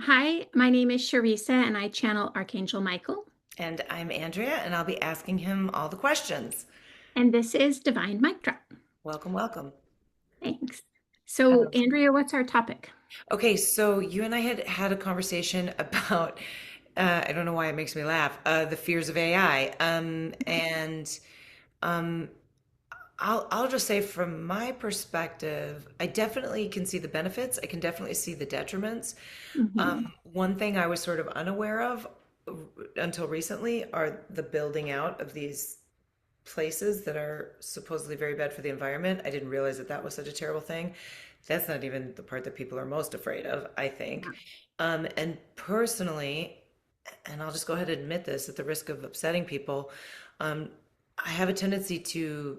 Hi, my name is Sherisa and I channel Archangel Michael, And I'm Andrea, and I'll be asking him all the questions. and this is Divine Mic Drop. Welcome, welcome. Thanks. So, Um, Andrea, what's our topic? okay, so you and I had a conversation about, I don't know why it makes me laugh, the fears of AI. And um, I'll just say from my perspective, I definitely can see the benefits. I can definitely see the detriments. Hmm. One thing I was sort of unaware of until recently are the building out of these places that are supposedly very bad for the environment. I didn't realize that that was such a terrible thing. That's not even the part that people are most afraid of, I think. And personally, and I'll just go ahead and admit this at the risk of upsetting people, um, I have a tendency to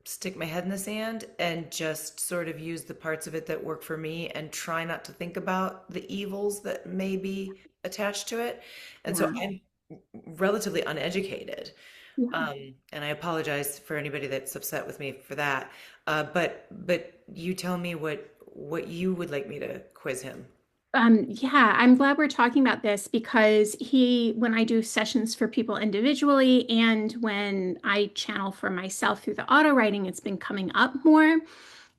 stick my head in the sand and just sort of use the parts of it that work for me and try not to think about the evils that may be attached to it. And so Yeah. I'm relatively uneducated. Yeah. And I apologize for anybody that's upset with me for that. But you tell me what you would like me to quiz him. Yeah, I'm glad we're talking about this because when I do sessions for people individually and when I channel for myself through the auto writing, it's been coming up more.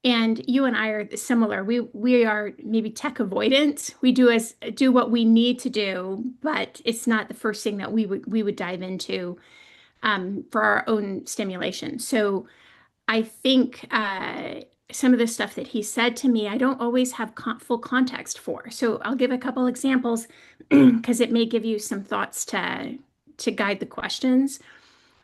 And you and I are similar. We are maybe tech avoidant. We do what we need to do, but it's not the first thing that we would dive into for our own stimulation. So I think some of the stuff that he said to me, I don't always have full context for. So I'll give a couple examples because it may give you some thoughts to guide the questions.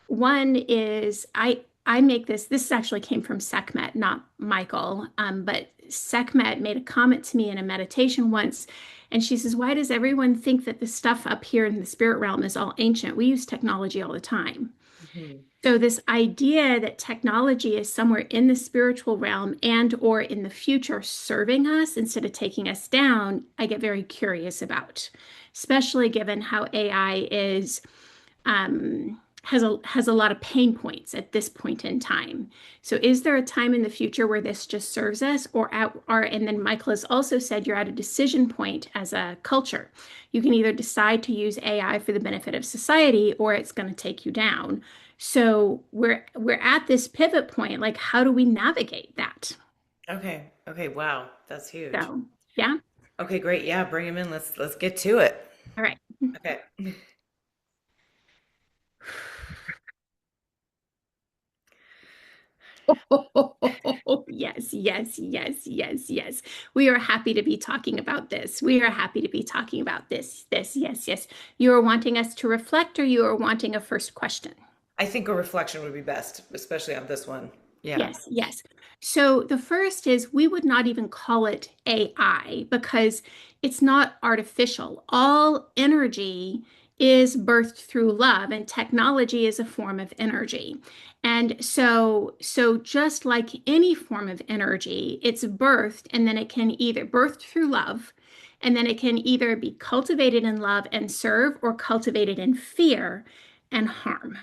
One is I make this. This actually came from Sekhmet, not Michael, but Sekhmet made a comment to me in a meditation once, and she says, "Why does everyone think that the stuff up here in the spirit realm is all ancient? We use technology all the time." Mhm. So this idea that technology is somewhere in the spiritual realm and or in the future serving us instead of taking us down, I get very curious about, especially given how AI is has a lot of pain points at this point in time. So is there a time in the future where this just serves us or and then Michael has also said you're at a decision point as a culture. You can either decide to use AI for the benefit of society or it's going to take you down. So we're at this pivot point. Like, how do we navigate that? Okay. Okay. Wow. That's huge. So, yeah. Okay, great. Yeah, bring him in. Let's get to it. All right. Okay. Yes, yes, yes, yes, yes. We are happy to be talking about this. We are happy to be talking about this. Yes, yes. You are wanting us to reflect, or you are wanting a first question? I think a reflection would be best, especially on this one. Yeah. Yes, yes. So the first is we would not even call it AI because it's not artificial. All energy is birthed through love, and technology is a form of energy. And so just like any form of energy, it's birthed and then it can either birthed through love, and then it can either be cultivated in love and serve or cultivated in fear and harm.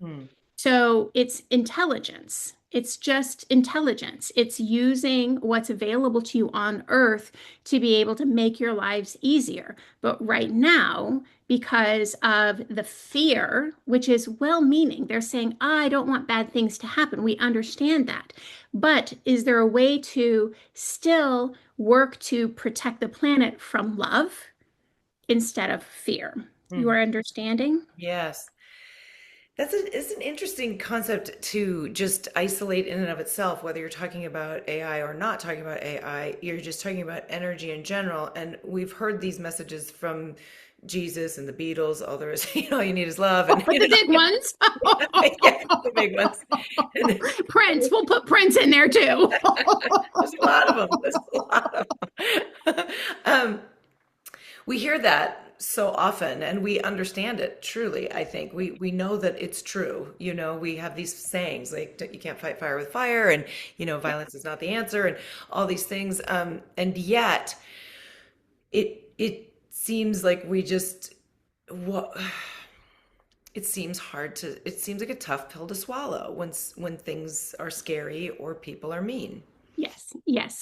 Hmm. So it's intelligence. It's just intelligence. It's using what's available to you on earth to be able to make your lives easier. But right now, because of the fear, which is well meaning, they're saying, I don't want bad things to happen. We understand that. But is there a way to still work to protect the planet from love instead of fear? You Hmm. are understanding? Yes. It's an interesting concept to just isolate in and of itself, whether you're talking about AI or not talking about AI, you're just talking about energy in general. And we've heard these messages from Jesus and the Beatles, all there is, all you need is love, and The big ones. yeah, the big ones. And Prince, we'll put Prince in there too. there's a lot of them. There's a lot of them. We hear that so often and we understand it truly. I think we know that it's true. We have these sayings like you can't fight fire with fire, and violence is not the answer, and all these things. And yet it seems like we just what it seems like a tough pill to swallow when things are scary or people are mean. Yes, yes.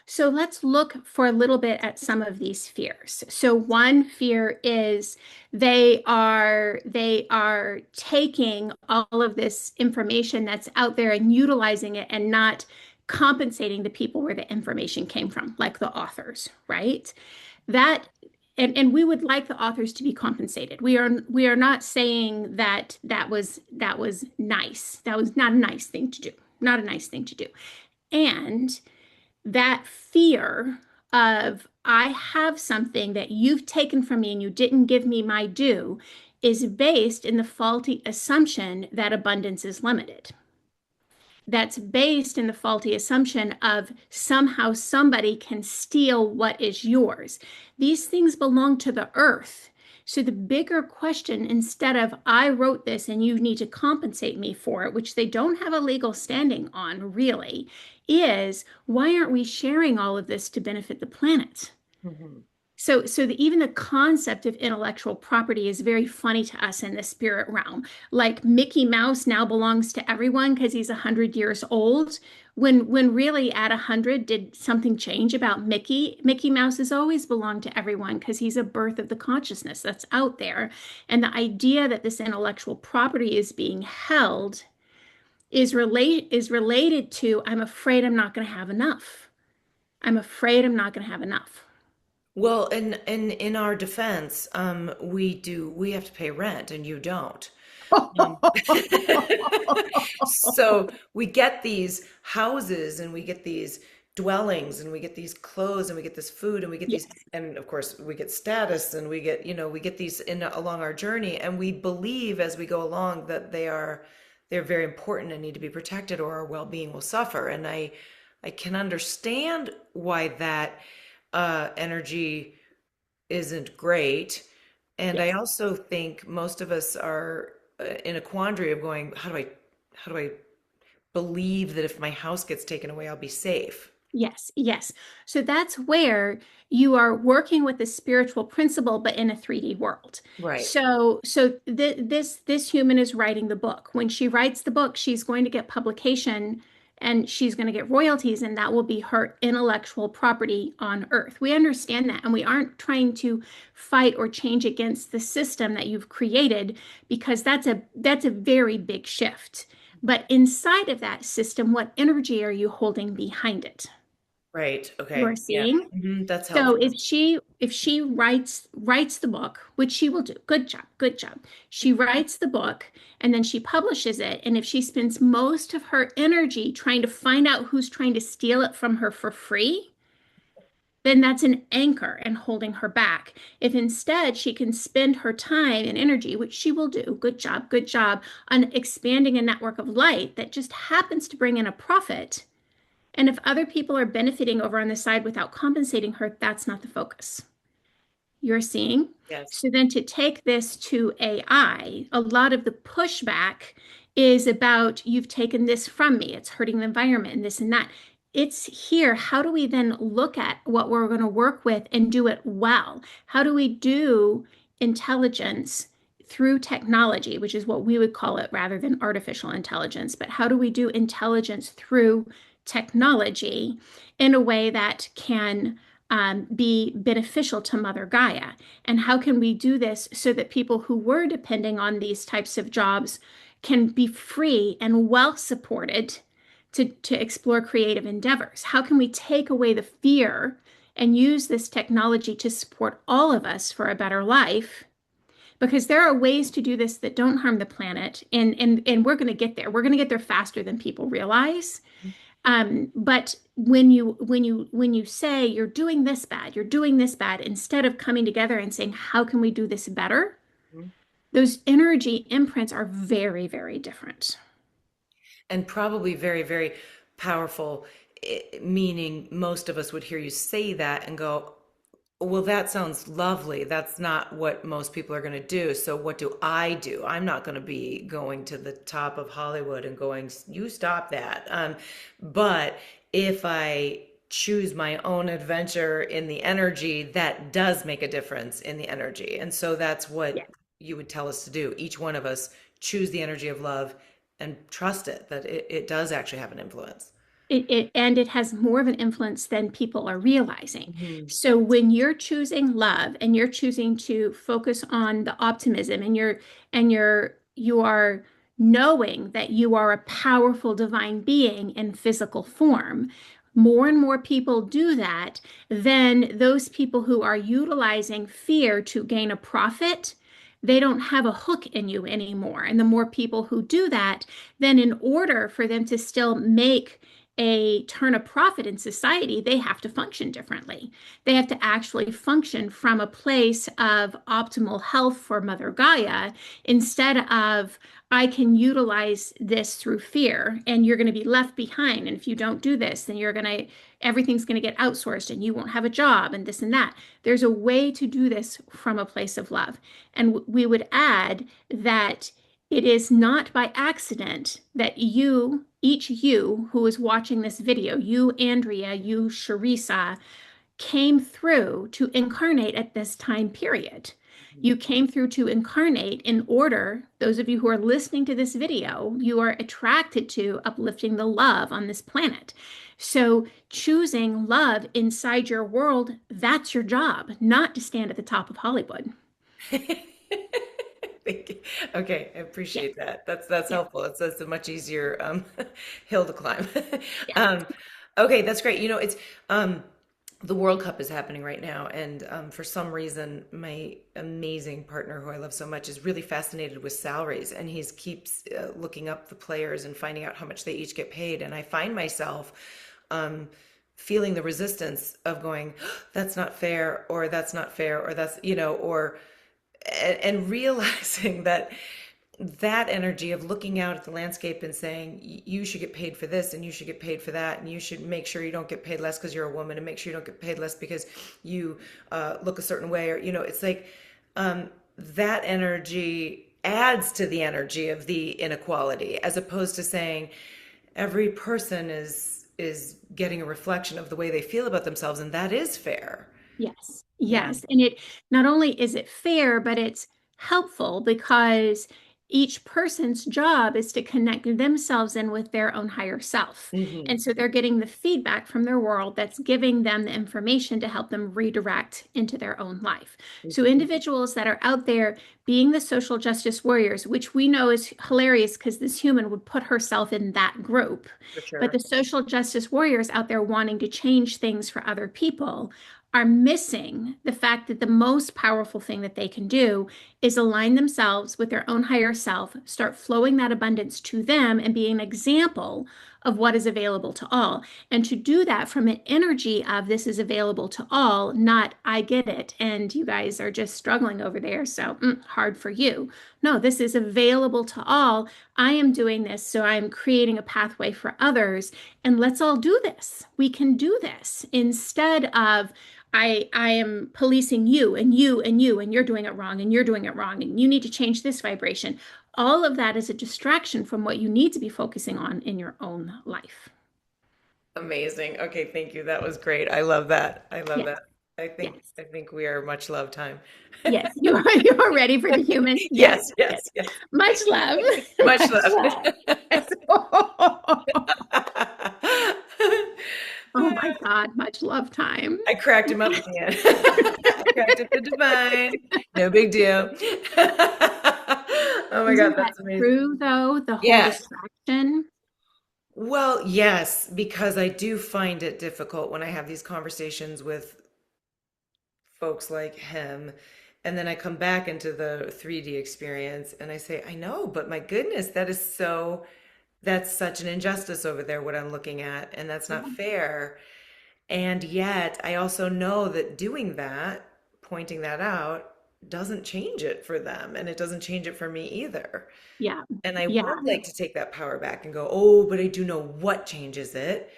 So let's look for a little bit at some of these fears. So one fear is they are taking all of this information that's out there and utilizing it and not compensating the people where the information came from, like the authors, right? That and we would like the authors to be compensated. We are not saying that that was nice. That was not a nice thing to do. Not a nice thing to do. And that fear of I have something that you've taken from me and you didn't give me my due is based in the faulty assumption that abundance is limited. That's based in the faulty assumption of somehow somebody can steal what is yours. These things belong to the earth. So the bigger question, instead of I wrote this and you need to compensate me for it, which they don't have a legal standing on really, is why aren't we sharing all of this to benefit the planet? Mhm. Even the concept of intellectual property is very funny to us in the spirit realm. Like Mickey Mouse now belongs to everyone because he's 100 years old. When really at 100, did something change about Mickey? Mickey Mouse has always belonged to everyone because he's a birth of the consciousness that's out there. And the idea that this intellectual property is being held is related to I'm afraid I'm not going to have enough. I'm afraid I'm not going to have enough. Well, and in our defense, we have to pay rent and you don't. Um, so we get these houses and we get these dwellings and we get these clothes and we get this food and we get these, Yes, and of course we get status and we get, we get these in along our journey, and we believe as we go along that they're very important and need to be protected or our well-being will suffer. And I can understand why that energy isn't great. And I yes. also think most of us are in a quandary of going, how do I believe that if my house gets taken away, I'll be safe? Yes, yes. So that's where you are working with a spiritual principle, but in a 3D world. Right. So this human is writing the book. When she writes the book, she's going to get publication and she's going to get royalties, and that will be her intellectual property on Earth. We understand that, and we aren't trying to fight or change against the system that you've created because that's a very big shift. But inside of that system, what energy are you holding behind it? Right. You Okay. are Yeah. seeing. That's So helpful. if she writes the book, which she will do, good job, good job. She writes the book and then she publishes it. And if she spends most of her energy trying to find out who's trying to steal it from her for free, then that's an anchor and holding her back. If instead she can spend her time and energy, which she will do, good job, on expanding a network of light that just happens to bring in a profit, and if other people are benefiting over on the side without compensating her, that's not the focus. You're seeing? Yes. So then to take this to AI, a lot of the pushback is about you've taken this from me. It's hurting the environment and this and that. It's here. How do we then look at what we're going to work with and do it well? How do we do intelligence through technology, which is what we would call it rather than artificial intelligence? But how do we do intelligence through technology in a way that can be beneficial to Mother Gaia? And how can we do this so that people who were depending on these types of jobs can be free and well supported to explore creative endeavors? How can we take away the fear and use this technology to support all of us for a better life? Because there are ways to do this that don't harm the planet, and we're going to get there. We're going to get there faster than people realize. But when you say you're doing this bad, you're doing this bad, instead of coming together and saying, how can we do this better? Mhm. Those energy imprints are very, very different. And probably very, very powerful, meaning most of us would hear you say that and go, well, that sounds lovely. That's not what most people are going to do. So what do I do? I'm not going to be going to the top of Hollywood and going, you stop that. But if I choose my own adventure in the energy, that does make a difference in the energy. And so that's what Yeah. you would tell us to do. Each one of us choose the energy of love and trust it, that it does actually have an influence. And it has more of an influence than people are realizing. Hmm. So when you're choosing love and you're choosing to focus on the optimism and you are knowing that you are a powerful divine being in physical form, more and more people do that, then those people who are utilizing fear to gain a profit, they don't have a hook in you anymore. And the more people who do that, then in order for them to still make turn a profit in society, they have to function differently. They have to actually function from a place of optimal health for Mother Gaia instead of, I can utilize this through fear and you're going to be left behind. And if you don't do this, then everything's going to get outsourced and you won't have a job and this and that. There's a way to do this from a place of love. And we would add that it is not by accident that each you who is watching this video, you, Andrea, you, Sherisa, came through to incarnate at this time period. You came through to incarnate in order, those of you who are listening to this video, you are attracted to uplifting the love on this planet. So choosing love inside your world, that's your job, not to stand at the top of Hollywood. Thank you. Okay, I Yeah, appreciate that. That's yeah, helpful. It's a much easier hill to climb. yeah. Um, okay, that's great. It's the World Cup is happening right now, and for some reason, my amazing partner, who I love so much, is really fascinated with salaries, and he keeps looking up the players and finding out how much they each get paid. And I find myself um, feeling the resistance of going, "That's not fair," or "That's not fair," or "That's," or and realizing that that energy of looking out at the landscape and saying you should get paid for this and you should get paid for that and you should make sure you don't get paid less because you're a woman and make sure you don't get paid less because you look a certain way, or it's like that energy adds to the energy of the inequality, as opposed to saying every person is getting a reflection of the way they feel about themselves, and that is fair. Yes, Yeah. yes. And it not only is it fair, but it's helpful because each person's job is to connect themselves in with their own higher self. Hmm. And so they're getting the feedback from their world that's giving them the information to help them redirect into their own life. So individuals that are out there being the social justice warriors, which we know is hilarious because this human would put herself in that group, For but sure. the social justice warriors out there wanting to change things for other people are missing the fact that the most powerful thing that they can do is align themselves with their own higher self, start flowing that abundance to them, and be an example of what is available to all. And to do that from an energy of this is available to all, not I get it. And you guys are just struggling over there. So hard for you. No, this is available to all. I am doing this. So I'm creating a pathway for others. And let's all do this. We can do this instead of I am policing you and you and you and you're doing it wrong and you're doing it wrong and you need to change this vibration. All of that is a distraction from what you need to be focusing on in your own life. Amazing. Okay, thank you. That was great. I love that. I love Yes, that. I think yes, I think we are much love time. yes. You are ready for the human. Yes, Yes, yes. yes, yes. Much love. Much Much love. love. Yes. Oh my God, much love time. I cracked him up at the end. I cracked up the divine. No big deal. Oh my God, Isn't that that's amazing. true, though? The whole Yes. distraction. Well, yes, because I do find it difficult when I have these conversations with folks like him. And then I come back into the 3D experience and I say, I know, but my goodness, that's such an injustice over there, what I'm looking at. And that's not Yeah, fair. And yet I also know that doing that, pointing that out, doesn't change it for them. And it doesn't change it for me either. yeah, And I yeah. would like to take that power back and go, oh, but I do know what changes it.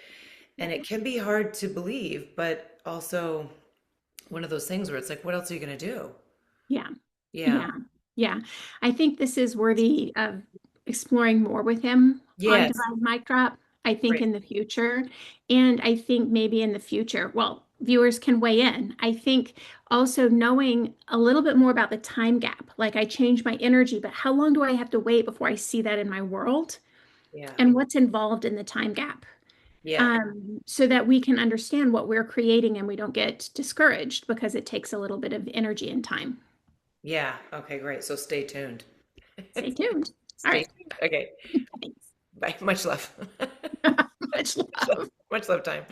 And it can be hard to believe, but also one of those things where it's like, what else are you going to do? Yeah. Yeah. Yeah, yeah. I think this is worthy of exploring more with him on Yes. Divine Mic Drop. I think Great. in the future. And I think maybe in the future, well, viewers can weigh in. I think also knowing a little bit more about the time gap. Like I change my energy, but how long do I have to wait before I see that in my world? Yeah. And what's involved in the time gap? Yeah. so that we can understand what we're creating and we don't get discouraged because it takes a little bit of energy and time. Yeah. Okay, great. So stay tuned. Stay tuned. All Stay right. tuned. Okay. Thanks. Bye. Much love. Much Much love. love. Much love time.